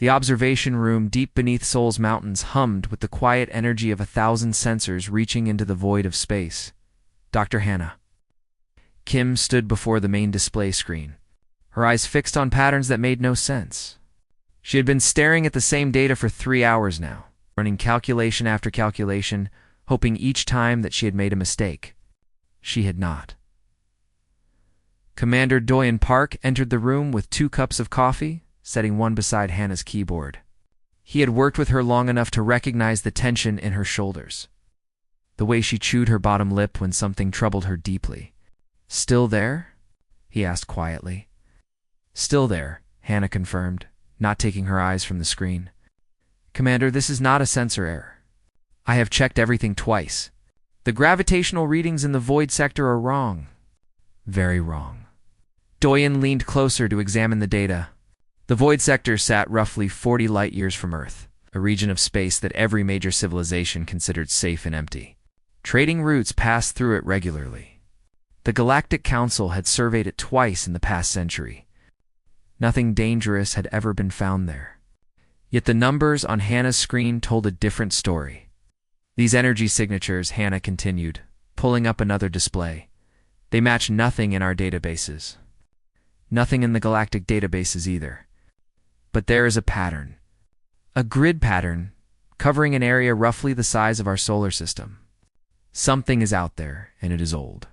The observation room deep beneath Seoul's mountains hummed with the quiet energy of 1,000 sensors reaching into the void of space. Dr. Hannah. Kim stood before the main display screen, her eyes fixed on patterns that made no sense. She had been staring at the same data for 3 hours now, running calculation after calculation, hoping each time that she had made a mistake. She had not. Commander Doyen Park entered the room with 2 cups of coffee, setting one beside Hannah's keyboard. He had worked with her long enough to recognize the tension in her shoulders, the way she chewed her bottom lip when something troubled her deeply. "Still there?" he asked quietly. "Still there," Hannah confirmed, not taking her eyes from the screen. "Commander, this is not a sensor error. I have checked everything twice. The gravitational readings in the void sector are wrong. Very wrong." Doyen leaned closer to examine the data. The void sector sat roughly 40 light-years from Earth, a region of space that every major civilization considered safe and empty. Trading routes passed through it regularly. The Galactic Council had surveyed it twice in the past century. Nothing dangerous had ever been found there. Yet the numbers on Hannah's screen told a different story. "These energy signatures," Hannah continued, pulling up another display, "they match nothing in our databases. Nothing in the galactic databases either. But there is a pattern. A grid pattern, covering an area roughly the size of our solar system. Something is out there, and it is old."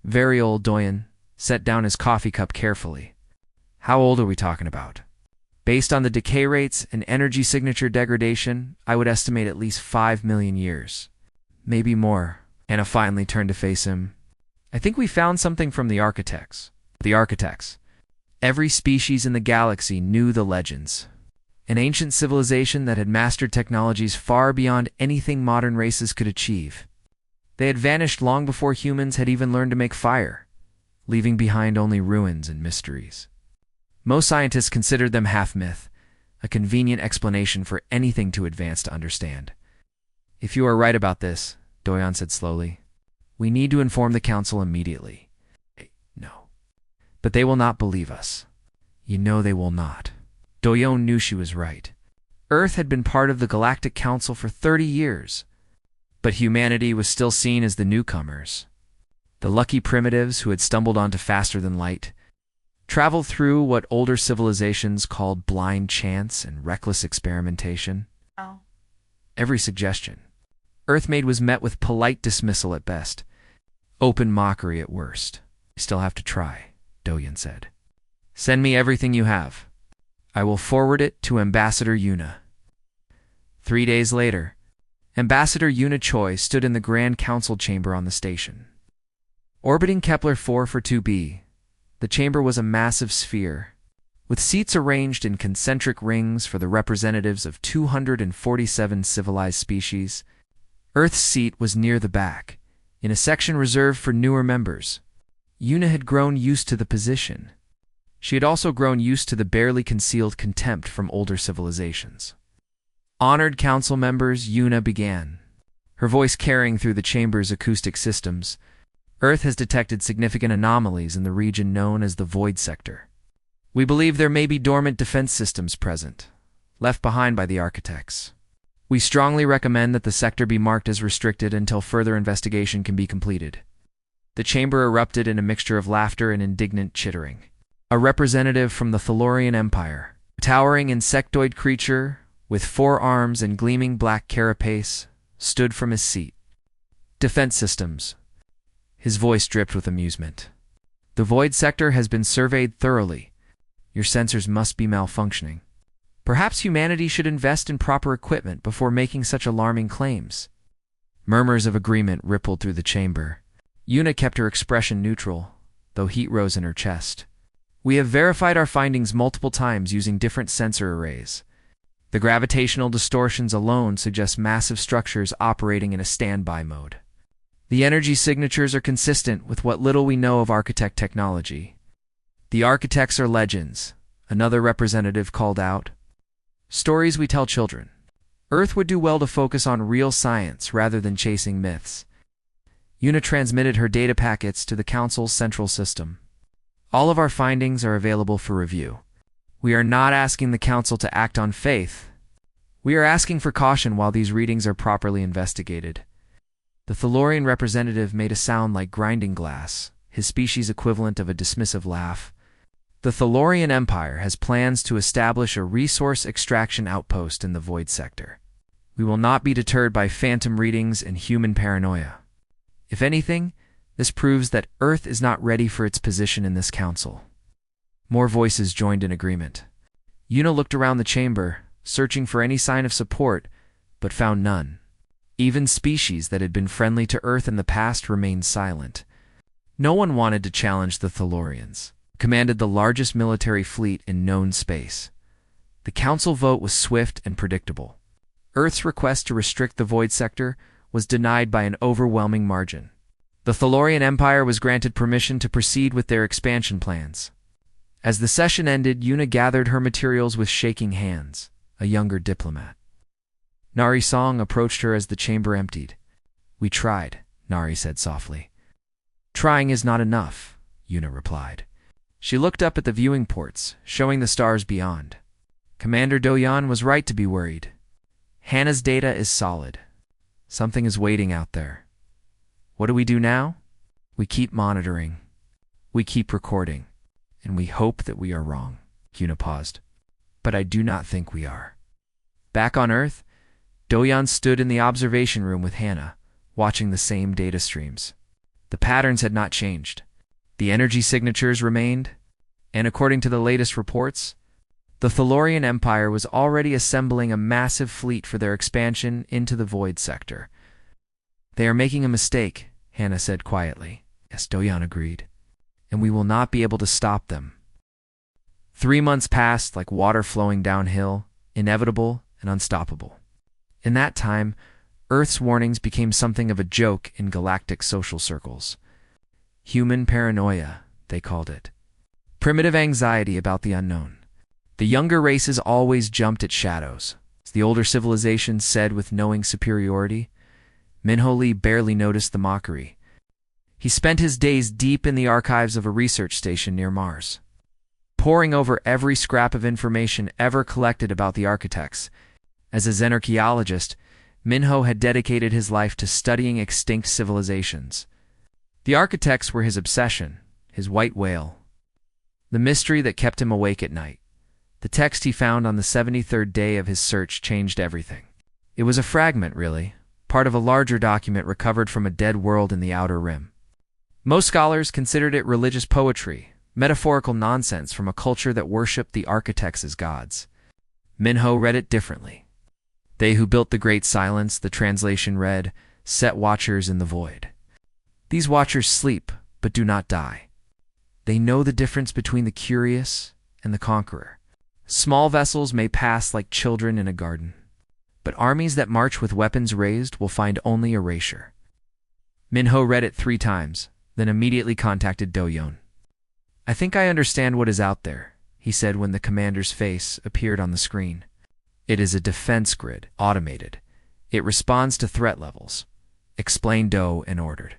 "Very old." Doyen set down his coffee cup carefully. "How old are we talking about?" "Based on the decay rates and energy signature degradation, I would estimate at least 5 million years. Maybe more." Hannah finally turned to face him. "I think we found something from the architects." "The architects." Every species in the galaxy knew the legends. An ancient civilization that had mastered technologies far beyond anything modern races could achieve. They had vanished long before humans had even learned to make fire, leaving behind only ruins and mysteries. Most scientists considered them half-myth, a convenient explanation for anything too advanced to understand. "If you are right about this," Doyen said slowly, "we need to inform the Council immediately." "No. But they will not believe us." "You know they will not." Doyen knew she was right. Earth had been part of the Galactic Council for 30 years, but humanity was still seen as the newcomers, the lucky primitives who had stumbled onto faster than light, traveled through what older civilizations called blind chance and reckless experimentation. Oh. Every suggestion Earth made was met with polite dismissal at best, open mockery at worst. "You still have to try," Doyen said. "Send me everything you have. I will forward it to Ambassador Yuna." 3 days later, Ambassador Yuna Choi stood in the Grand Council chamber on the station. Orbiting Kepler 442b, the chamber was a massive sphere, with seats arranged in concentric rings for the representatives of 247 civilized species. Earth's seat was near the back, in a section reserved for newer members. Yuna had grown used to the position. She had also grown used to the barely concealed contempt from older civilizations. "Honored council members," Yuna began, her voice carrying through the chamber's acoustic systems. "Earth has detected significant anomalies in the region known as the Void Sector. We believe there may be dormant defense systems present, left behind by the architects. We strongly recommend that the sector be marked as restricted until further investigation can be completed." The chamber erupted in a mixture of laughter and indignant chittering. A representative from the Thalorian Empire, a towering insectoid creature with 4 arms and gleaming black carapace, stood from his seat. "Defense systems." His voice dripped with amusement. "The Void Sector has been surveyed thoroughly. Your sensors must be malfunctioning. Perhaps humanity should invest in proper equipment before making such alarming claims." Murmurs of agreement rippled through the chamber. Yuna kept her expression neutral, though heat rose in her chest. "We have verified our findings multiple times using different sensor arrays. The gravitational distortions alone suggest massive structures operating in a standby mode. The energy signatures are consistent with what little we know of architect technology." "The architects are legends," another representative called out. "Stories we tell children. Earth would do well to focus on real science rather than chasing myths." Yuna transmitted her data packets to the Council's central system. "All of our findings are available for review. We are not asking the Council to act on faith. We are asking for caution while these readings are properly investigated. The Thalorian representative made a sound like grinding glass, his species equivalent of a dismissive laugh. The Thalorian Empire has plans to establish a resource extraction outpost in the Void Sector. We will not be deterred by phantom readings and human paranoia. If anything, this proves that Earth is not ready for its position in this council. More voices joined in agreement. Yuna looked around the chamber, searching for any sign of support, but found none. Even species that had been friendly to Earth in the past remained silent. No one wanted to challenge the Thalorians, who commanded the largest military fleet in known space. The council vote was swift and predictable. Earth's request to restrict the Void Sector was denied by an overwhelming margin. The Thalorian Empire was granted permission to proceed with their expansion plans. As the session ended, Yuna gathered her materials with shaking hands, a younger diplomat. Nari Song approached her as the chamber emptied. "We tried," Nari said softly. "Trying is not enough," Yuna replied. She looked up at the viewing ports, showing the stars beyond. Commander Do-Yan was right to be worried. Hannah's data is solid. Something is waiting out there. What do we do now? We keep monitoring. We keep recording. And we hope that we are wrong. Yuna paused. But I do not think we are. Back on Earth, Do-Yan stood in the observation room with Hannah, watching the same data streams. The patterns had not changed. The energy signatures remained, and according to the latest reports, the Thalorian Empire was already assembling a massive fleet for their expansion into the Void Sector. "They are making a mistake," Hannah said quietly. Yes, Do-Yan agreed. "And we will not be able to stop them." 3 months passed like water flowing downhill, inevitable and unstoppable. In that time, Earth's warnings became something of a joke in galactic social circles. Human paranoia, they called it. Primitive anxiety about the unknown. The younger races always jumped at shadows, as the older civilizations said with knowing superiority. Minho Lee barely noticed the mockery. He spent his days deep in the archives of a research station near Mars, poring over every scrap of information ever collected about the architects. As a xenarchaeologist, Minho had dedicated his life to studying extinct civilizations. The architects were his obsession, his white whale, the mystery that kept him awake at night. The text he found on the 73rd day of his search changed everything. It was a fragment, really, part of a larger document recovered from a dead world in the Outer Rim. Most scholars considered it religious poetry, metaphorical nonsense from a culture that worshipped the architects as gods. Minho read it differently. "They who built the Great Silence," the translation read, "set watchers in the void. These watchers sleep, but do not die. They know the difference between the curious and the conqueror. Small vessels may pass like children in a garden, but armies that march with weapons raised will find only erasure." Minho read it 3 times, then immediately contacted Do-Yan. "I think I understand what is out there," he said when the commander's face appeared on the screen. "It is a defense grid, automated. It responds to threat levels," explained Do and ordered.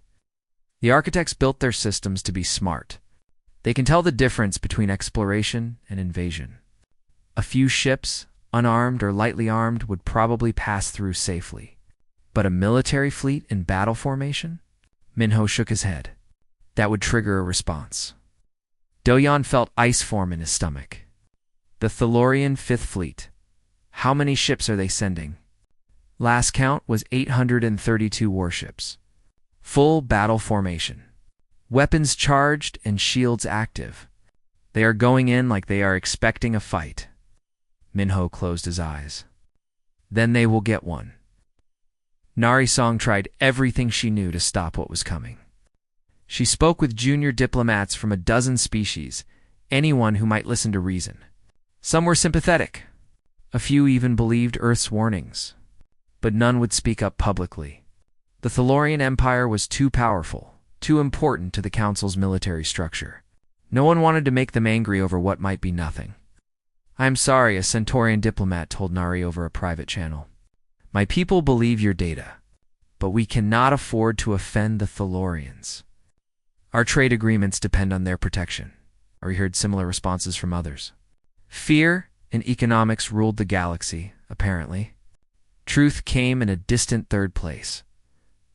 "The architects built their systems to be smart. They can tell the difference between exploration and invasion. A few ships, unarmed or lightly armed, would probably pass through safely. But a military fleet in battle formation?" Minho shook his head. "That would trigger a response." Do-Yan felt ice form in his stomach. "The Thalorian Fifth Fleet. How many ships are they sending?" Last count was 832 warships. Full battle formation. Weapons charged and shields active. They are going in like they are expecting a fight. Minho closed his eyes. "Then they will get one." Nari Song tried everything she knew to stop what was coming. She spoke with junior diplomats from a dozen species, anyone who might listen to reason. Some were sympathetic. A few even believed Earth's warnings. But none would speak up publicly. The Thalorian Empire was too powerful, too important to the Council's military structure. No one wanted to make them angry over what might be nothing. "I am sorry," a Centaurian diplomat told Nari over a private channel. "My people believe your data, but we cannot afford to offend the Thalorians. Our trade agreements depend on their protection." Or he heard similar responses from others. Fear and economics ruled the galaxy, apparently. Truth came in a distant third place.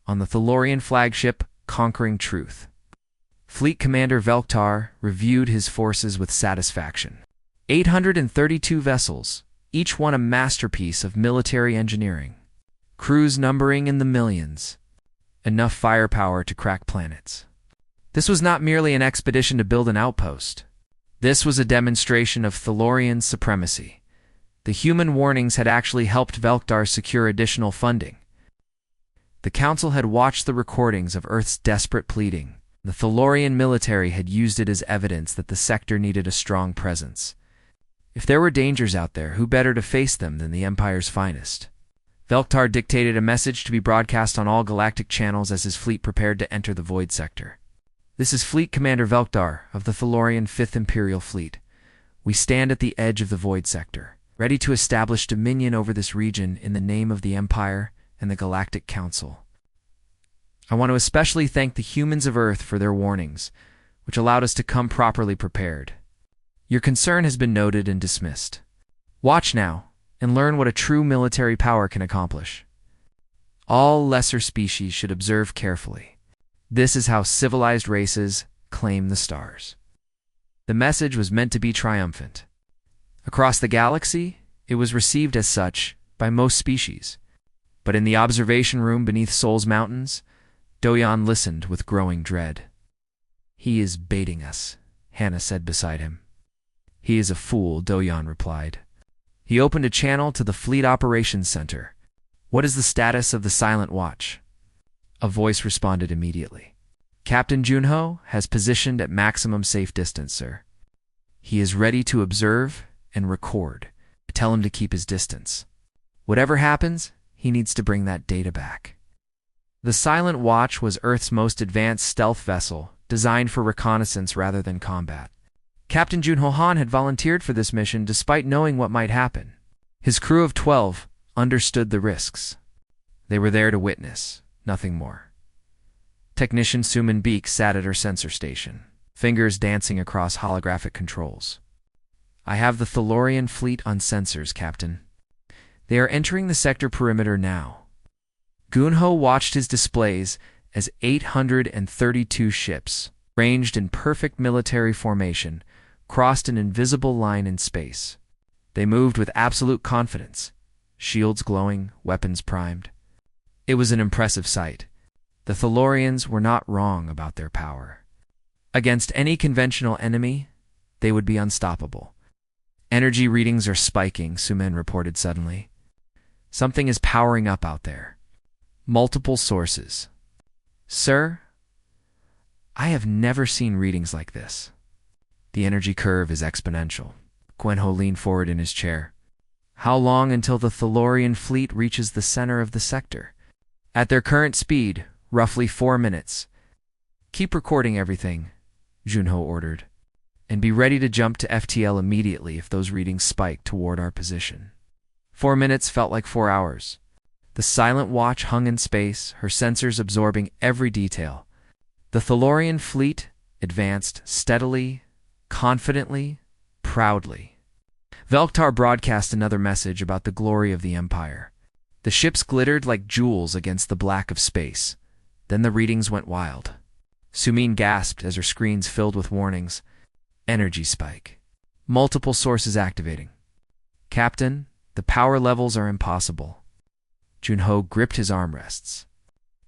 On the Thalorian flagship, conquering truth. Fleet Commander Velktar reviewed his forces with satisfaction. 832 vessels, each one a masterpiece of military engineering. Crews numbering in the millions. Enough firepower to crack planets. This was not merely an expedition to build an outpost. This was a demonstration of Thalorian supremacy. The human warnings had actually helped Velktar secure additional funding. The Council had watched the recordings of Earth's desperate pleading. The Thalorian military had used it as evidence that the sector needed a strong presence. If there were dangers out there, who better to face them than the Empire's finest? Velktar dictated a message to be broadcast on all galactic channels as his fleet prepared to enter the Void Sector. This is Fleet Commander Velktar of the Thalorian 5th Imperial Fleet. We stand at the edge of the Void Sector, ready to establish dominion over this region in the name of the Empire and the Galactic Council. I want to especially thank the humans of Earth for their warnings, which allowed us to come properly prepared. Your concern has been noted and dismissed. Watch now and learn what a true military power can accomplish. All lesser species should observe carefully. This is how civilized races claim the stars. The message was meant to be triumphant. Across the galaxy, it was received as such by most species. But in the observation room beneath Sol's Mountains, Doyan listened with growing dread. "He is baiting us," Hannah said beside him. "He is a fool," Doyan replied. He opened a channel to the Fleet Operations Center. "What is the status of the Silent Watch?" A voice responded immediately. "Captain Junho has positioned at maximum safe distance, sir. He is ready to observe and record. Tell him to keep his distance. Whatever happens, he needs to bring that data back." The Silent Watch was Earth's most advanced stealth vessel, designed for reconnaissance rather than combat. Captain Junho Han had volunteered for this mission despite knowing what might happen. His crew of 12 understood the risks. They were there to witness, nothing more. Technician Suman Beek sat at her sensor station, fingers dancing across holographic controls. "I have the Thalorian fleet on sensors, Captain. They are entering the sector perimeter now." Gunho watched his displays as 832 ships, ranged in perfect military formation, crossed an invisible line in space. They moved with absolute confidence, shields glowing, weapons primed. It was an impressive sight. The Thalorians were not wrong about their power. Against any conventional enemy, they would be unstoppable. "Energy readings are spiking," Sumen reported suddenly. "Something is powering up out there. Multiple sources." "Sir, I have never seen readings like this. The energy curve is exponential." Gwenho leaned forward in his chair. "How long until the Thalorian fleet reaches the center of the sector?" "At their current speed, roughly 4 minutes. Keep recording everything," Junho ordered, "and be ready to jump to FTL immediately if those readings spike toward our position." 4 minutes felt like 4 hours. The Silent Watch hung in space, her sensors absorbing every detail. The Thalorian fleet advanced steadily, confidently, proudly. Velktar broadcast another message about the glory of the Empire. The ships glittered like jewels against the black of space. Then the readings went wild. Sumin gasped as her screens filled with warnings. "Energy spike. Multiple sources activating. Captain, the power levels are impossible." Junho gripped his armrests.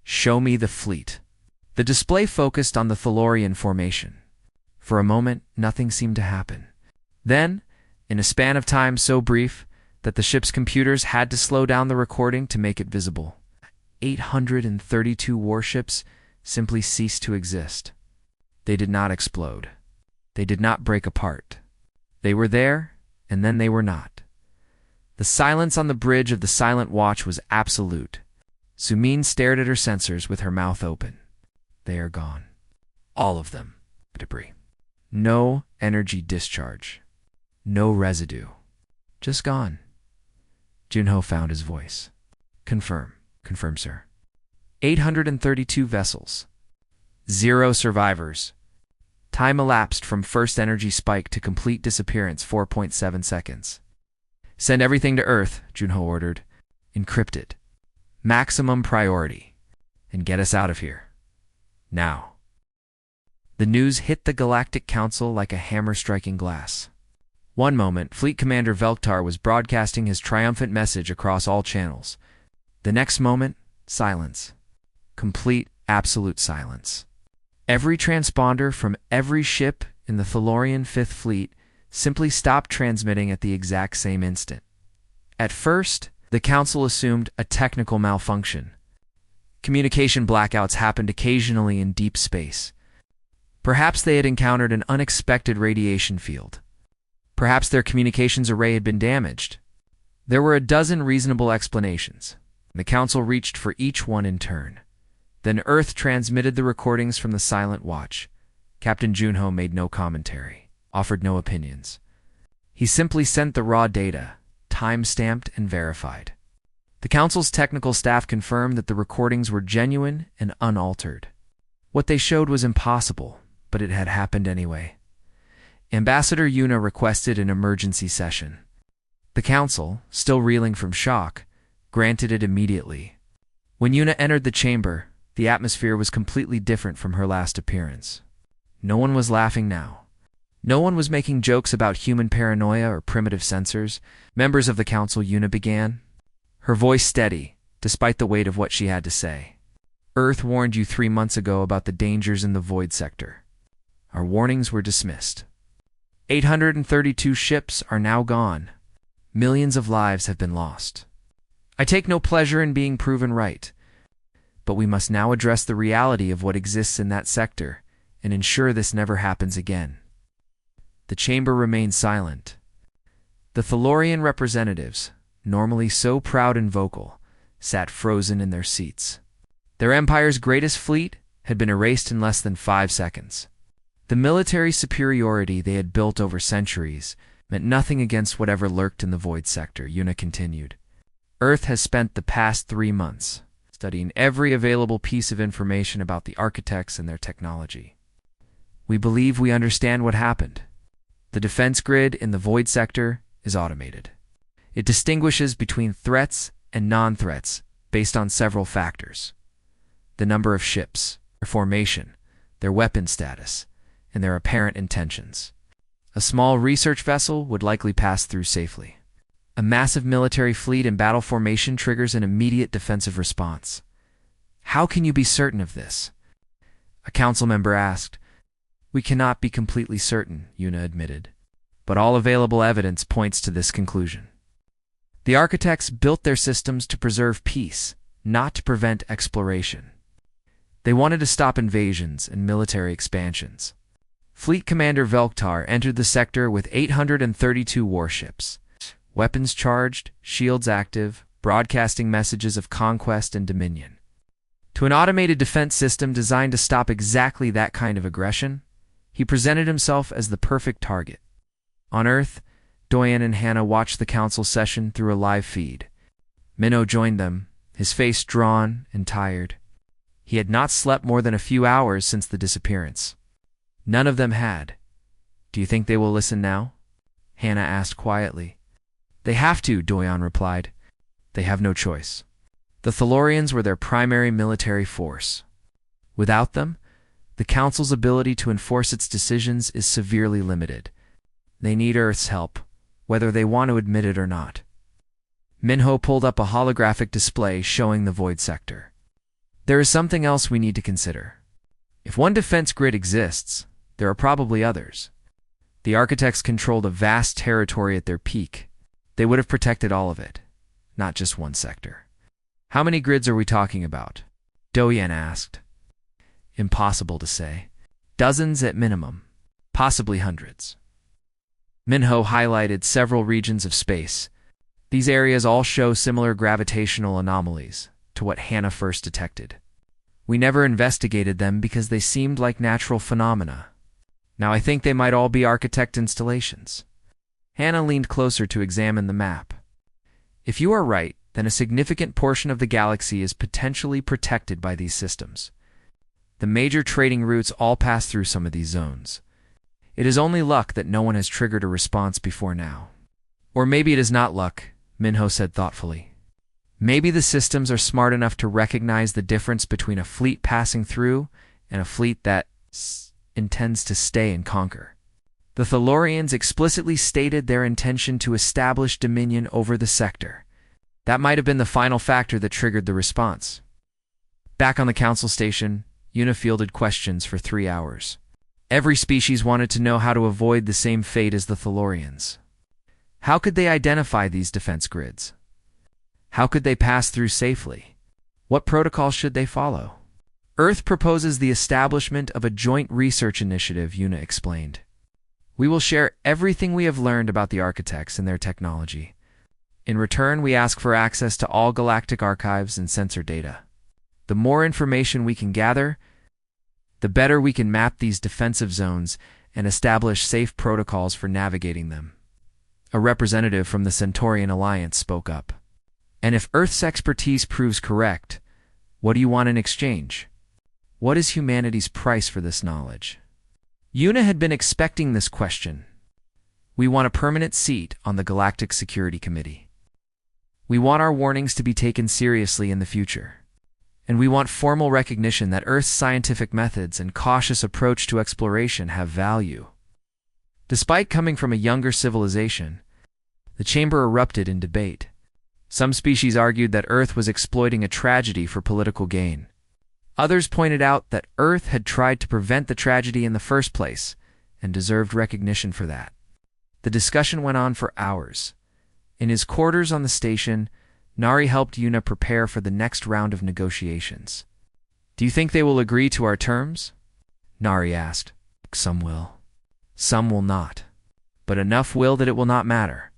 "Show me the fleet." The display focused on the Thalorian formation. For a moment, nothing seemed to happen. Then, in a span of time so brief that the ship's computers had to slow down the recording to make it visible, 832 warships simply ceased to exist. They did not explode. They did not break apart. They were there, and then they were not. The silence on the bridge of the Silent Watch was absolute. Sumin stared at her sensors with her mouth open. "They are gone. All of them. Debris. No energy discharge. No residue. Just gone." Junho found his voice. "Confirm. Confirm, sir. 832 vessels. 0 survivors. Time elapsed from first energy spike to complete disappearance 4.7 seconds. Send everything to Earth, Junho ordered. Encrypt it. Maximum priority. And get us out of here. Now. The news hit the Galactic Council like a hammer striking glass. One moment, Fleet Commander Velktar was broadcasting his triumphant message across all channels. The next moment, silence. Complete, absolute silence. Every transponder from every ship in the Thalorian Fifth Fleet simply stopped transmitting at the exact same instant. At first, the Council assumed a technical malfunction. Communication blackouts happened occasionally in deep space. Perhaps they had encountered an unexpected radiation field. Perhaps their communications array had been damaged. There were a dozen reasonable explanations. The Council reached for each one in turn. Then Earth transmitted the recordings from the Silent Watch. Captain Junho made no commentary, offered no opinions. He simply sent the raw data, time-stamped and verified. The Council's technical staff confirmed that the recordings were genuine and unaltered. What they showed was impossible, but it had happened anyway. Ambassador Yuna requested an emergency session. The Council, still reeling from shock, granted it immediately. When Yuna entered the chamber, the atmosphere was completely different from her last appearance. No one was laughing now. No one was making jokes about human paranoia or primitive sensors. Members of the Council, Yuna began, her voice steady, despite the weight of what she had to say. Earth warned you 3 months ago about the dangers in the Void Sector. Our warnings were dismissed. 832 ships are now gone. Millions of lives have been lost. I take no pleasure in being proven right, but we must now address the reality of what exists in that sector and ensure this never happens again. The chamber remained silent. The Thalorian representatives, normally so proud and vocal, sat frozen in their seats. Their empire's greatest fleet had been erased in less than 5 seconds. The military superiority they had built over centuries meant nothing against whatever lurked in the Void Sector, Yuna continued. Earth has spent the past 3 months studying every available piece of information about the architects and their technology. We believe we understand what happened. The defense grid in the Void Sector is automated. It distinguishes between threats and non-threats based on several factors: the number of ships, their formation, their weapon status, and their apparent intentions. A small research vessel would likely pass through safely. A massive military fleet in battle formation triggers an immediate defensive response. How can you be certain of this? A council member asked. We cannot be completely certain, Yuna admitted, but all available evidence points to this conclusion. The architects built their systems to preserve peace, not to prevent exploration. They wanted to stop invasions and military expansions. Fleet Commander Velktar entered the sector with 832 warships, weapons charged, shields active, broadcasting messages of conquest and dominion. To an automated defense system designed to stop exactly that kind of aggression, he presented himself as the perfect target. On Earth, Doyen and Hannah watched the council session through a live feed. Minho joined them, his face drawn and tired. He had not slept more than a few hours since the disappearance. None of them had. Do you think they will listen now? Hannah asked quietly. They have to, Doyen replied. They have no choice. The Thalorians were their primary military force. Without them, the Council's ability to enforce its decisions is severely limited. They need Earth's help, whether they want to admit it or not. Minho pulled up a holographic display showing the Void Sector. There is something else we need to consider. If one defense grid exists, there are probably others. The architects controlled a vast territory at their peak. They would have protected all of it, not just one sector. How many grids are we talking about? Doyen asked. Impossible to say. Dozens at minimum, possibly hundreds. Minho highlighted several regions of space. These areas all show similar gravitational anomalies to what Hannah first detected. We never investigated them because they seemed like natural phenomena. Now I think they might all be architect installations. Hannah leaned closer to examine the map. If you are right, then a significant portion of the galaxy is potentially protected by these systems. The major trading routes all pass through some of these zones. It is only luck that no one has triggered a response before now. Or maybe it is not luck, Minho said thoughtfully. Maybe the systems are smart enough to recognize the difference between a fleet passing through and a fleet that intends to stay and conquer. The Thalorians explicitly stated their intention to establish dominion over the sector. That might have been the final factor that triggered the response. Back on the council station, Una fielded questions for 3 hours. Every species wanted to know how to avoid the same fate as the Thalorians. How could they identify these defense grids? How could they pass through safely? What protocols should they follow? Earth proposes the establishment of a joint research initiative, Una explained. We will share everything we have learned about the architects and their technology. In return, we ask for access to all galactic archives and sensor data. The more information we can gather, the better we can map these defensive zones and establish safe protocols for navigating them. A representative from the Centaurian Alliance spoke up. And if Earth's expertise proves correct, what do you want in exchange? What is humanity's price for this knowledge? Una had been expecting this question. We want a permanent seat on the Galactic Security Committee. We want our warnings to be taken seriously in the future. And we want formal recognition that Earth's scientific methods and cautious approach to exploration have value. Despite coming from a younger civilization, the chamber erupted in debate. Some species argued that Earth was exploiting a tragedy for political gain. Others pointed out that Earth had tried to prevent the tragedy in the first place and deserved recognition for that. The discussion went on for hours. In his quarters on the station, Nari helped Una prepare for the next round of negotiations. Do you think they will agree to our terms? Nari asked. Some will. Some will not. But enough will that it will not matter.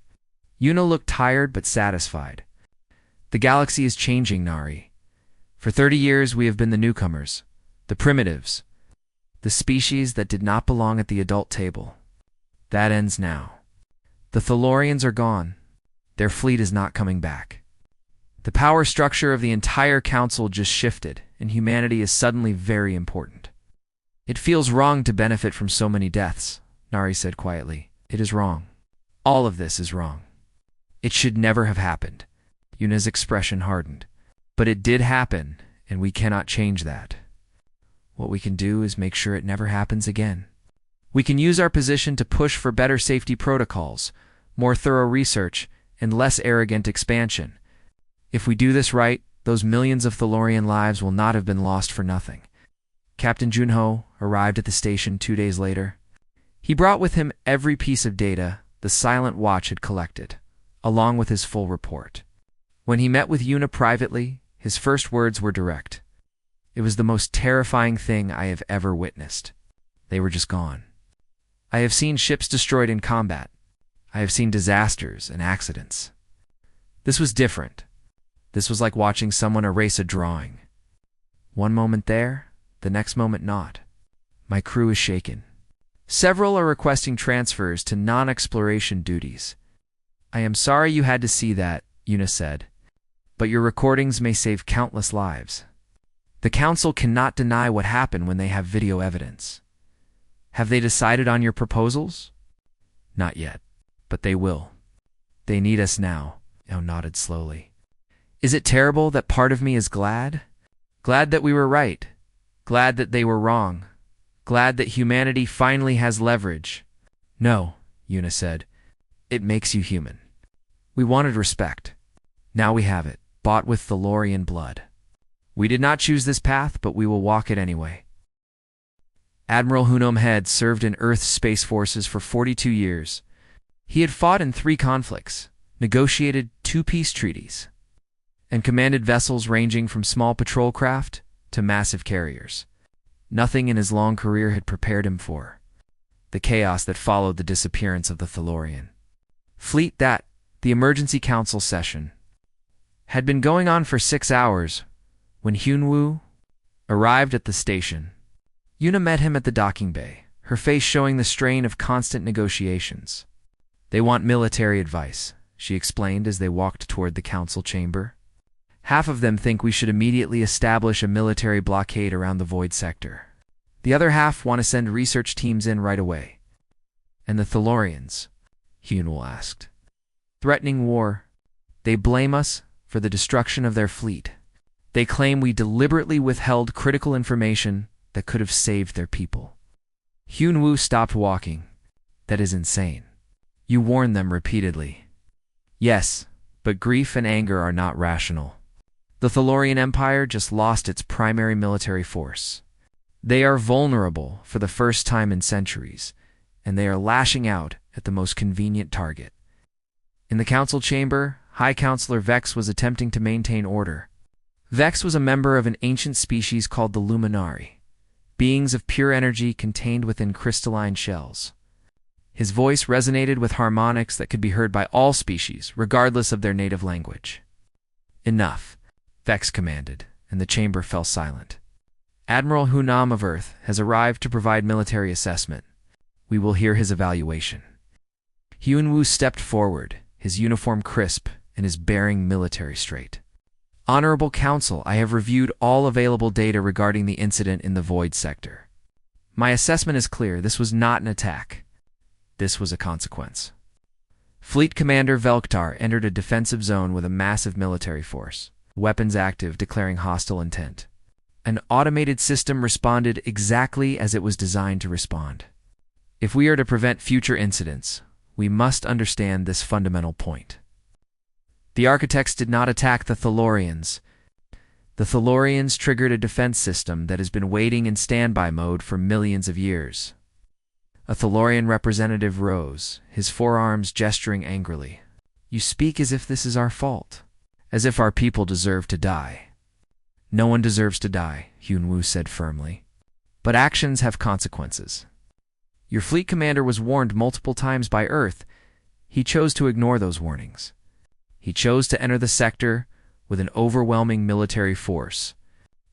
Una looked tired but satisfied. The galaxy is changing, Nari. For 30 years we have been the newcomers, the primitives, the species that did not belong at the adult table. That ends now. The Thalorians are gone. Their fleet is not coming back. The power structure of the entire council just shifted, and humanity is suddenly very important. It feels wrong to benefit from so many deaths, Nari said quietly. It is wrong. All of this is wrong. It should never have happened. Una's expression hardened. But it did happen, and we cannot change that. What we can do is make sure it never happens again. We can use our position to push for better safety protocols, more thorough research, and less arrogant expansion. If we do this right, those millions of Thalorian lives will not have been lost for nothing. Captain Junho arrived at the station 2 days later. He brought with him every piece of data the Silent Watch had collected, along with his full report. When he met with Una privately, his first words were direct. It was the most terrifying thing I have ever witnessed. They were just gone. I have seen ships destroyed in combat. I have seen disasters and accidents. This was different. This was like watching someone erase a drawing. One moment there, the next moment not. My crew is shaken. Several are requesting transfers to non-exploration duties. I am sorry you had to see that, Una said, but your recordings may save countless lives. The council cannot deny what happened when they have video evidence. Have they decided on your proposals? Not yet, but they will. They need us now, El nodded slowly. Is it terrible that part of me is glad? Glad that we were right. Glad that they were wrong. Glad that humanity finally has leverage. No, Una said. It makes you human. We wanted respect. Now we have it, bought with Thalorian blood. We did not choose this path, but we will walk it anyway. Admiral Hunom Head served in Earth's space forces for 42 years. He had fought in 3 conflicts, negotiated 2 peace treaties, and commanded vessels ranging from small patrol craft to massive carriers. Nothing in his long career had prepared him for the chaos that followed the disappearance of the Thalorian fleet. The emergency council session had been going on for 6 hours when Hyunwoo arrived at the station. Una met him at the docking bay, her face showing the strain of constant negotiations. They want military advice, she explained as they walked toward the council chamber. Half of them think we should immediately establish a military blockade around the void sector. The other half want to send research teams in right away. And the Thalorians? Hyunwoo asked. Threatening war. They blame us for the destruction of their fleet. They claim we deliberately withheld critical information that could have saved their people. Hyunwoo stopped walking. That is insane. You warned them repeatedly. Yes, but grief and anger are not rational. The Thalorian Empire just lost its primary military force. They are vulnerable for the first time in centuries, and they are lashing out at the most convenient target. In the council chamber, High Counselor Vex was attempting to maintain order. Vex was a member of an ancient species called the Luminari, beings of pure energy contained within crystalline shells. His voice resonated with harmonics that could be heard by all species, regardless of their native language. Enough, Vex commanded, and the chamber fell silent. Admiral Hunam of Earth has arrived to provide military assessment. We will hear his evaluation. Hyunwoo stepped forward, his uniform crisp and his bearing military straight. Honorable Council, I have reviewed all available data regarding the incident in the Void sector. My assessment is clear. This was not an attack. This was a consequence. Fleet Commander Velktar entered a defensive zone with a massive military force, weapons active, declaring hostile intent. An automated system responded exactly as it was designed to respond. If we are to prevent future incidents, we must understand this fundamental point. The architects did not attack the Thalorians. The Thalorians triggered a defense system that has been waiting in standby mode for millions of years. A Thalorian representative rose, his forearms gesturing angrily. You speak as if this is our fault, as if our people deserve to die. No one deserves to die, Hyunwoo said firmly. But actions have consequences. Your fleet commander was warned multiple times by Earth. He chose to ignore those warnings. He chose to enter the sector with an overwhelming military force.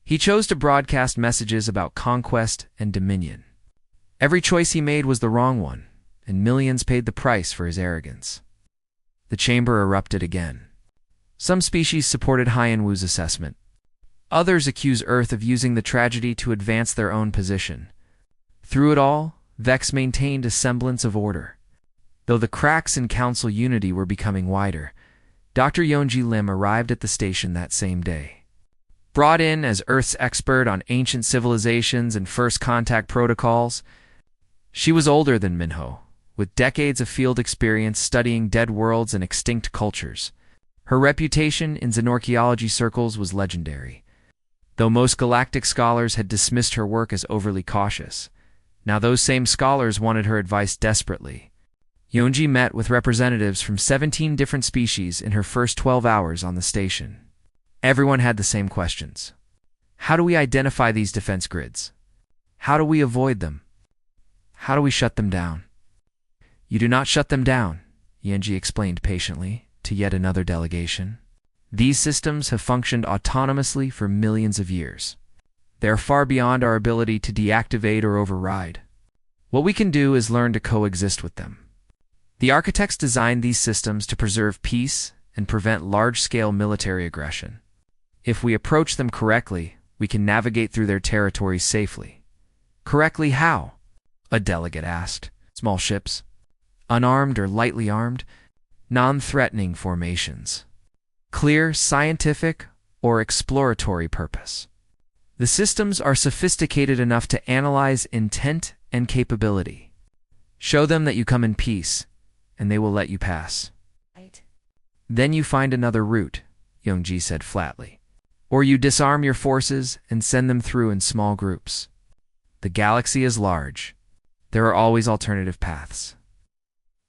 He chose to broadcast messages about conquest and dominion. Every choice he made was the wrong one, and millions paid the price for his arrogance. The chamber erupted again. Some species supported Hyunwoo's assessment. Others accuse Earth of using the tragedy to advance their own position. Through it all, Vex maintained a semblance of order. Though the cracks in council unity were becoming wider, Dr. Yeonji Lim arrived at the station that same day. Brought in as Earth's expert on ancient civilizations and first contact protocols, she was older than Minho, with decades of field experience studying dead worlds and extinct cultures. Her reputation in xenorchaeology circles was legendary. Though most galactic scholars had dismissed her work as overly cautious, now those same scholars wanted her advice desperately. Yeonji met with representatives from 17 different species in her first 12 hours on the station. Everyone had the same questions. How do we identify these defense grids? How do we avoid them? How do we shut them down? You do not shut them down, Yeonji explained patiently to yet another delegation. These systems have functioned autonomously for millions of years. They are far beyond our ability to deactivate or override. What we can do is learn to coexist with them. The architects designed these systems to preserve peace and prevent large-scale military aggression. If we approach them correctly, we can navigate through their territories safely. Correctly how? A delegate asked. Small ships, unarmed or lightly armed, non-threatening formations. Clear, scientific, or exploratory purpose. The systems are sophisticated enough to analyze intent and capability. Show them that you come in peace, and they will let you pass. Right. Then you find another route, Yeonji said flatly. Or you disarm your forces and send them through in small groups. The galaxy is large. There are always alternative paths.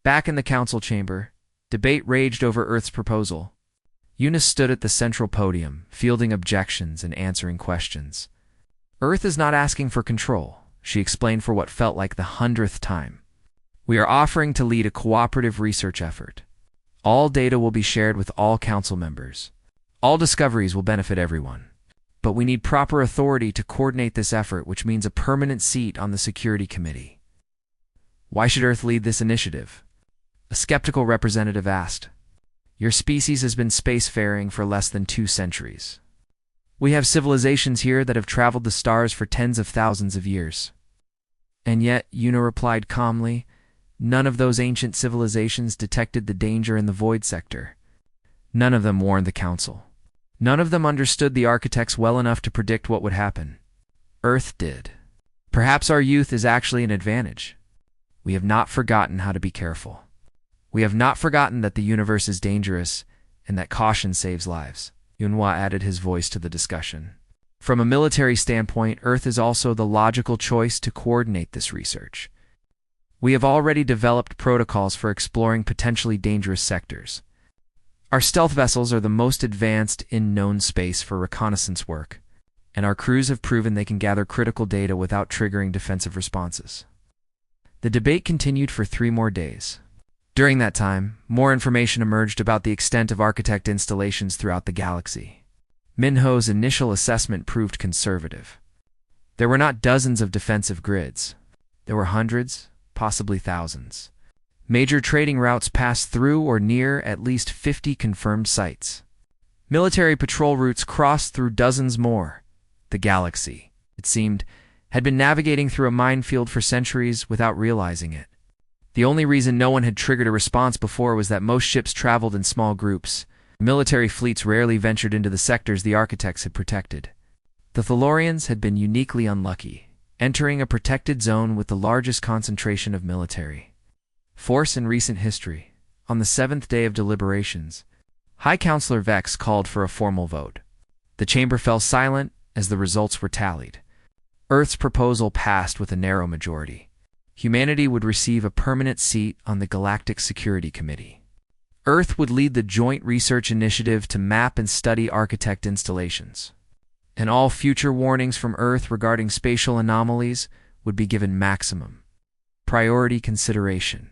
Back in the council chamber, debate raged over Earth's proposal. Eunice stood at the central podium, fielding objections and answering questions. Earth is not asking for control, she explained for what felt like the 100th time. We are offering to lead a cooperative research effort. All data will be shared with all council members. All discoveries will benefit everyone. But we need proper authority to coordinate this effort, which means a permanent seat on the Security Committee. Why should Earth lead this initiative? A skeptical representative asked. Your species has been spacefaring for less than 2 centuries. We have civilizations here that have traveled the stars for tens of thousands of years. And yet, Una replied calmly, none of those ancient civilizations detected the danger in the void sector. None of them warned the Council. None of them understood the architects well enough to predict what would happen. Earth did. Perhaps our youth is actually an advantage. We have not forgotten how to be careful. We have not forgotten that the universe is dangerous and that caution saves lives. Yunhua added his voice to the discussion. From a military standpoint, Earth is also the logical choice to coordinate this research. We have already developed protocols for exploring potentially dangerous sectors. Our stealth vessels are the most advanced in known space for reconnaissance work, and our crews have proven they can gather critical data without triggering defensive responses. The debate continued for 3 more days. During that time, more information emerged about the extent of architect installations throughout the galaxy. Minho's initial assessment proved conservative. There were not dozens of defensive grids. There were hundreds, possibly thousands. Major trading routes passed through or near at least 50 confirmed sites. Military patrol routes crossed through dozens more. The galaxy, it seemed, had been navigating through a minefield for centuries without realizing it. The only reason no one had triggered a response before was that most ships traveled in small groups. Military fleets rarely ventured into the sectors the architects had protected. The Thalorians had been uniquely unlucky, entering a protected zone with the largest concentration of military force in recent history. On the 7th day of deliberations, High Counselor Vex called for a formal vote. The chamber fell silent as the results were tallied. Earth's proposal passed with a narrow majority. Humanity would receive a permanent seat on the Galactic Security Committee. Earth would lead the joint research initiative to map and study architect installations. And all future warnings from Earth regarding spatial anomalies would be given maximum priority consideration.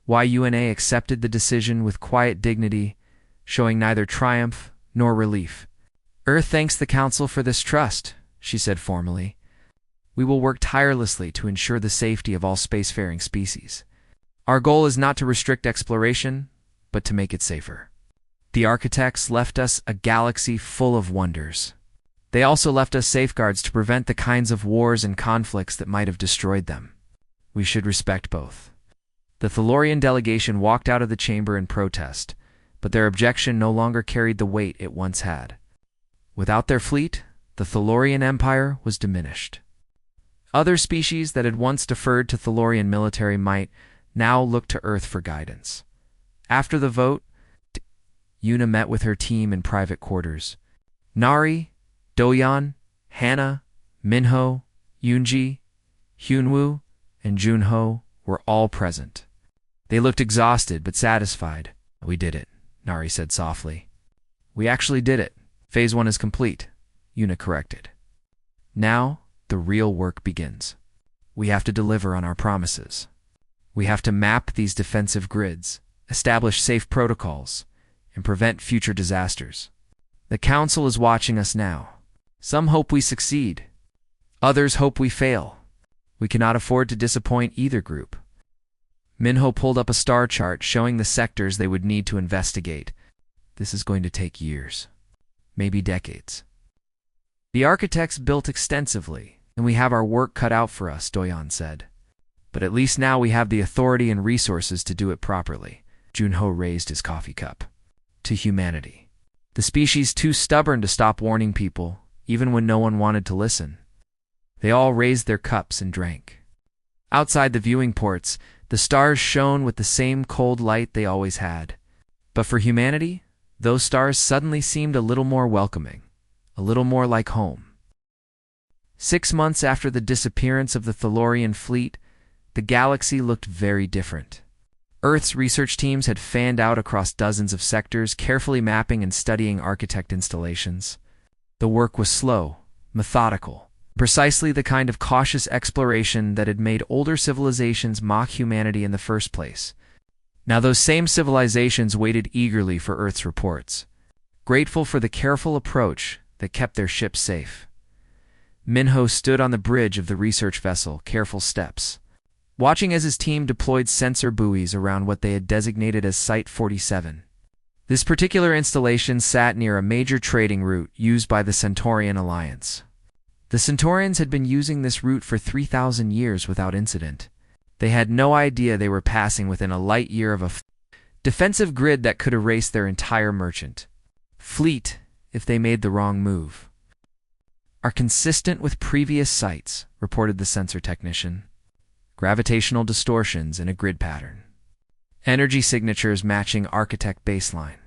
YUNA accepted the decision with quiet dignity, showing neither triumph nor relief. Earth thanks the Council for this trust, she said formally. We will work tirelessly to ensure the safety of all spacefaring species. Our goal is not to restrict exploration, but to make it safer. The architects left us a galaxy full of wonders. They also left us safeguards to prevent the kinds of wars and conflicts that might have destroyed them. We should respect both. The Thalorian delegation walked out of the chamber in protest, but their objection no longer carried the weight it once had. Without their fleet, the Thalorian Empire was diminished. Other species that had once deferred to Thalorian military might now look to Earth for guidance. After the vote, Yuna met with her team in private quarters. Nari, Doyan, Hannah, Minho, Yunji, Hyunwoo, and Junho were all present. They looked exhausted but satisfied. We did it, Nari said softly. We actually did it. Phase 1 is complete, Yuna corrected. Now, the real work begins. We have to deliver on our promises. We have to map these defensive grids, establish safe protocols, and prevent future disasters. The Council is watching us now. Some hope we succeed. Others hope we fail. We cannot afford to disappoint either group. Minho pulled up a star chart showing the sectors they would need to investigate. This is going to take years, maybe decades. The architects built extensively, and we have our work cut out for us, Doyan said. But at least now we have the authority and resources to do it properly. Junho raised his coffee cup. To humanity. The species too stubborn to stop warning people, even when no one wanted to listen. They all raised their cups and drank. Outside the viewing ports, the stars shone with the same cold light they always had. But for humanity, those stars suddenly seemed a little more welcoming, a little more like home. 6 months after the disappearance of the Thalorian fleet, the galaxy looked very different. Earth's research teams had fanned out across dozens of sectors, carefully mapping and studying architect installations. The work was slow, methodical, precisely the kind of cautious exploration that had made older civilizations mock humanity in the first place. Now those same civilizations waited eagerly for Earth's reports, grateful for the careful approach that kept their ships safe. Minho stood on the bridge of the research vessel, careful steps, watching as his team deployed sensor buoys around what they had designated as Site 47. This particular installation sat near a major trading route used by the Centaurian Alliance. The Centaurians had been using this route for 3,000 years without incident. They had no idea they were passing within a light year of a defensive grid that could erase their entire merchant fleet if they made the wrong move. Are consistent with previous sites, reported the sensor technician. Gravitational distortions in a grid pattern. Energy signatures matching architect baseline.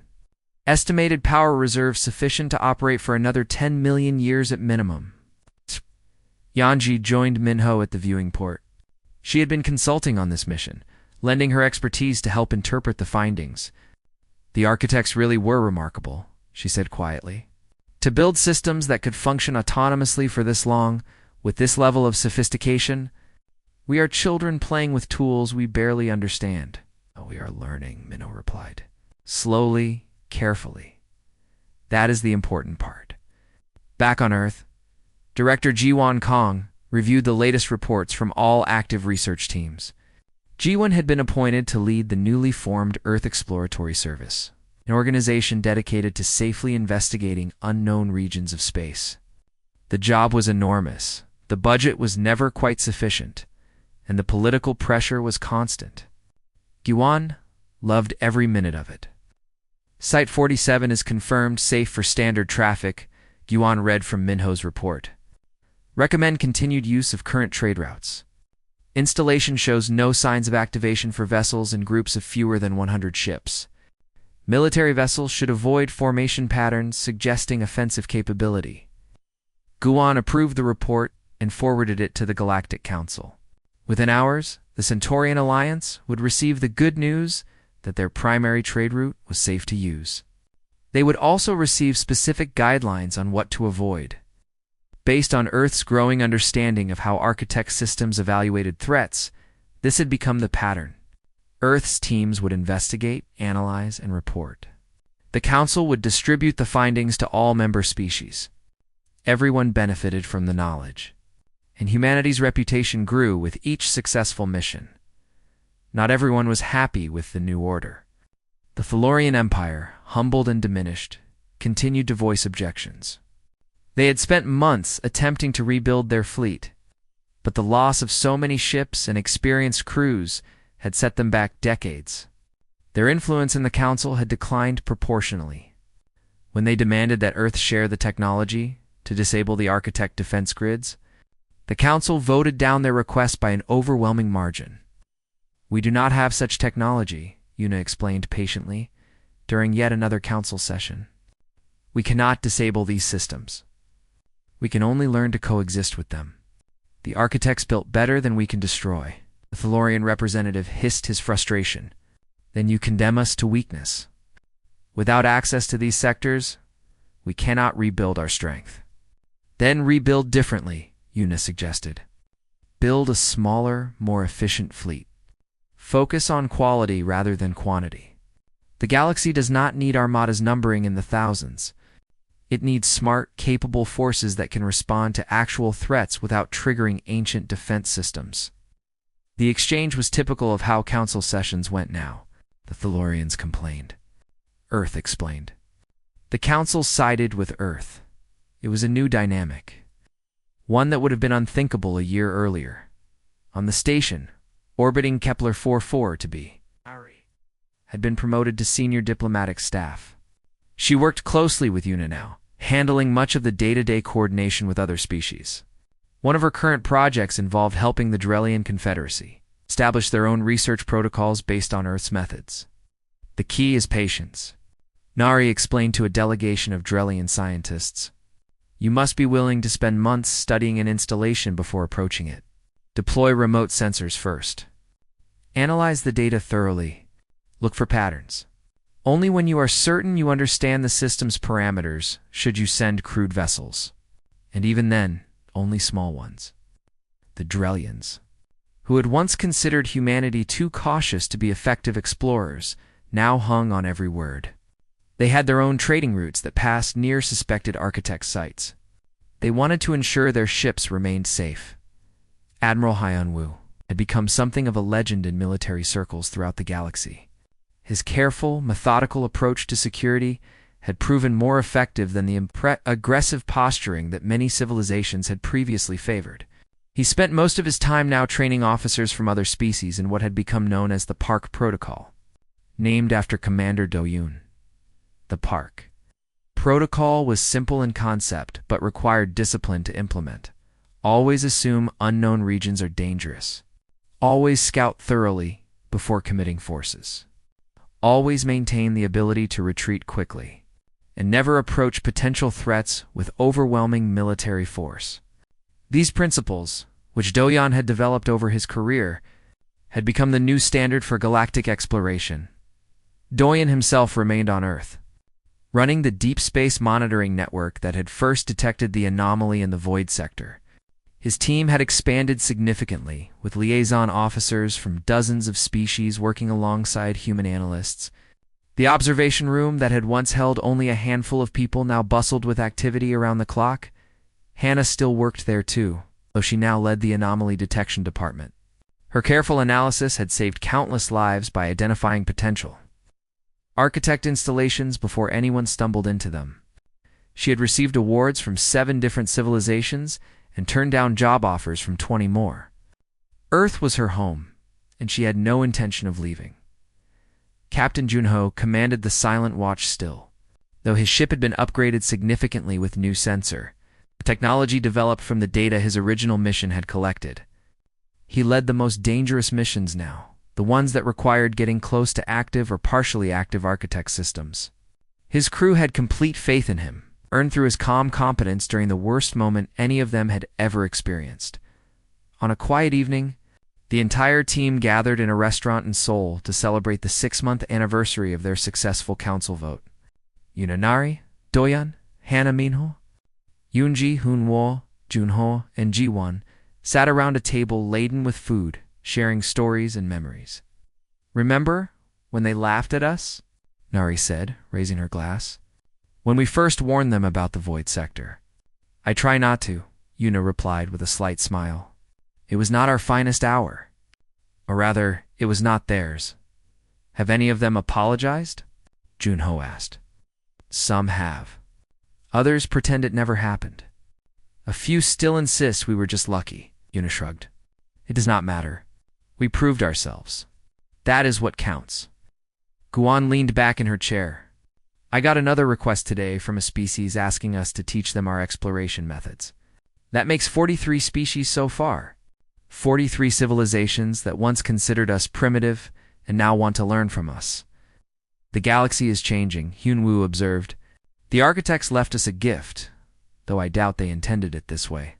Estimated power reserve sufficient to operate for another 10 million years at minimum. Yanji joined Minho at the viewing port. She had been consulting on this mission, lending her expertise to help interpret the findings. The architects really were remarkable, she said quietly. To build systems that could function autonomously for this long, with this level of sophistication, we are children playing with tools we barely understand. Oh, we are learning, Minho replied. Slowly, carefully. That is the important part. Back on Earth, Director Jiwon Kong reviewed the latest reports from all active research teams. Jiwon had been appointed to lead the newly formed Earth Exploratory Service, an organization dedicated to safely investigating unknown regions of space. The job was enormous, the budget was never quite sufficient, and the political pressure was constant. Jiwon loved every minute of it. Site 47 is confirmed safe for standard traffic, Jiwon read from Minho's report. Recommend continued use of current trade routes. Installation shows no signs of activation for vessels in groups of fewer than 100 ships. Military vessels should avoid formation patterns suggesting offensive capability. Guan approved the report and forwarded it to the Galactic Council. Within hours, the Centaurian Alliance would receive the good news that their primary trade route was safe to use. They would also receive specific guidelines on what to avoid. Based on Earth's growing understanding of how architect systems evaluated threats, this had become the pattern. Earth's teams would investigate, analyze, and report. The Council would distribute the findings to all member species. Everyone benefited from the knowledge, and humanity's reputation grew with each successful mission. Not everyone was happy with the new order. The Thalorian Empire, humbled and diminished, continued to voice objections. They had spent months attempting to rebuild their fleet, but the loss of so many ships and experienced crews had set them back decades. Their influence in the Council had declined proportionally. When they demanded that Earth share the technology to disable the architect defense grids, the Council voted down their request by an overwhelming margin. We do not have such technology, Yuna explained patiently, during yet another Council session. We cannot disable these systems. We can only learn to coexist with them. The architects built better than we can destroy. The Thalorian representative hissed his frustration. Then you condemn us to weakness. Without access to these sectors, we cannot rebuild our strength. Then rebuild differently, Yuna suggested. Build a smaller, more efficient fleet. Focus on quality rather than quantity. The galaxy does not need armadas numbering in the thousands. It needs smart, capable forces that can respond to actual threats without triggering ancient defense systems. The exchange was typical of how Council sessions went now, the Thalorians complained. Earth explained. The Council sided with Earth. It was a new dynamic, one that would have been unthinkable a year earlier. On the station, orbiting Kepler 44 to be, had been promoted to senior diplomatic staff. She worked closely with Yuna now, handling much of the day-to-day coordination with other species. One of her current projects involved helping the Drellian Confederacy establish their own research protocols based on Earth's methods. The key is patience, Nari explained to a delegation of Drellian scientists. You must be willing to spend months studying an installation before approaching it. Deploy remote sensors first. Analyze the data thoroughly. Look for patterns. Only when you are certain you understand the system's parameters should you send crewed vessels. And even then, only small ones. The Drellians, who had once considered humanity too cautious to be effective explorers, now hung on every word. They had their own trading routes that passed near suspected architect sites. They wanted to ensure their ships remained safe. Admiral Hyunwoo had become something of a legend in military circles throughout the galaxy. His careful, methodical approach to security had proven more effective than the aggressive posturing that many civilizations had previously favored. He spent most of his time now training officers from other species in what had become known as the Park Protocol, named after Commander Do-yoon. The Park Protocol was simple in concept but required discipline to implement. Always assume unknown regions are dangerous. Always scout thoroughly before committing forces. Always maintain the ability to retreat quickly. And never approach potential threats with overwhelming military force. These principles, which Do-yoon had developed over his career, had become the new standard for galactic exploration. Do-yoon himself remained on Earth, running the deep space monitoring network that had first detected the anomaly in the void sector. His team had expanded significantly, with liaison officers from dozens of species working alongside human analysts. The observation room that had once held only a handful of people now bustled with activity around the clock. Hannah still worked there too, though she now led the anomaly detection department. Her careful analysis had saved countless lives by identifying potential architect installations before anyone stumbled into them. She had received awards from 7 different civilizations and turned down job offers from 20 more. Earth was her home, and she had no intention of leaving. Captain Junho commanded the Silent Watch still, though his ship had been upgraded significantly with new sensor, technology developed from the data his original mission had collected. He led the most dangerous missions now, the ones that required getting close to active or partially active architect systems. His crew had complete faith in him, earned through his calm competence during the worst moment any of them had ever experienced. On a quiet evening, the entire team gathered in a restaurant in Seoul to celebrate the 6-month anniversary of their successful council vote. Yunanari, Do-yoon, Hannah Minho, Yoonji, Hoonwoo, Junho, and Jiwon sat around a table laden with food, sharing stories and memories. "Remember when they laughed at us?" Nari said, raising her glass. "When we first warned them about the void sector." "I try not to," Yuna replied with a slight smile. "It was not our finest hour. Or rather, it was not theirs." "Have any of them apologized?" Junho asked. "Some have. Others pretend it never happened. A few still insist we were just lucky," Yuna shrugged. "It does not matter. We proved ourselves. That is what counts." Guan leaned back in her chair. "I got another request today from a species asking us to teach them our exploration methods. That makes 43 species so far. 43 civilizations that once considered us primitive and now want to learn from us. The galaxy is changing," Hyunwoo observed. "The architects left us a gift, though I doubt they intended it this way.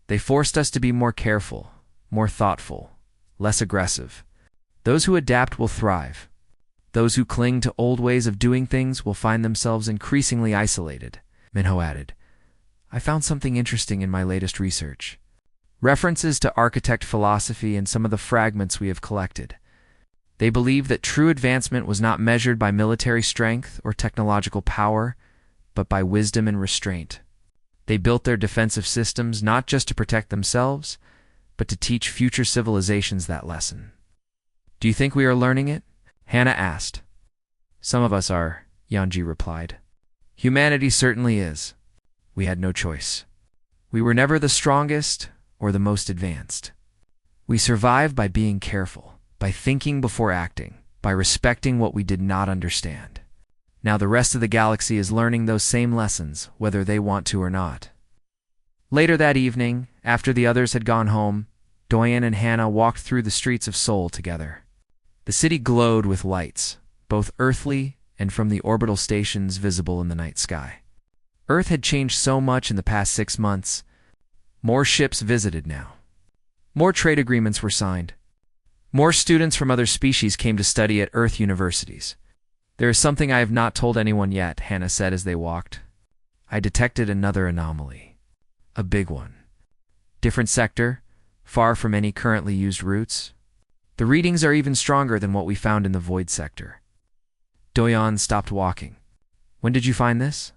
They forced us to be more careful, more thoughtful, less aggressive. Those who adapt will thrive. Those who cling to old ways of doing things will find themselves increasingly isolated," Minho added. "I found something interesting in my latest research. References to architect philosophy in some of the fragments we have collected. They believe that true advancement was not measured by military strength or technological power, but by wisdom and restraint. They built their defensive systems not just to protect themselves, but to teach future civilizations that lesson." "Do you think we are learning it?" Hannah asked. "Some of us are," Yanji replied. "Humanity certainly is. We had no choice. We were never the strongest or the most advanced. We survived by being careful, by thinking before acting, by respecting what we did not understand. Now the rest of the galaxy is learning those same lessons, whether they want to or not." Later that evening, after the others had gone home, Do-yoon and Hannah walked through the streets of Seoul together. The city glowed with lights, both earthly and from the orbital stations visible in the night sky. Earth had changed so much in the past 6 months. More ships visited now. More trade agreements were signed. More students from other species came to study at Earth universities. "There is something I have not told anyone yet," Hannah said as they walked. "I detected another anomaly. A big one. Different sector, far from any currently used routes. The readings are even stronger than what we found in the void sector." Do-yoon stopped walking. "When did you find this?"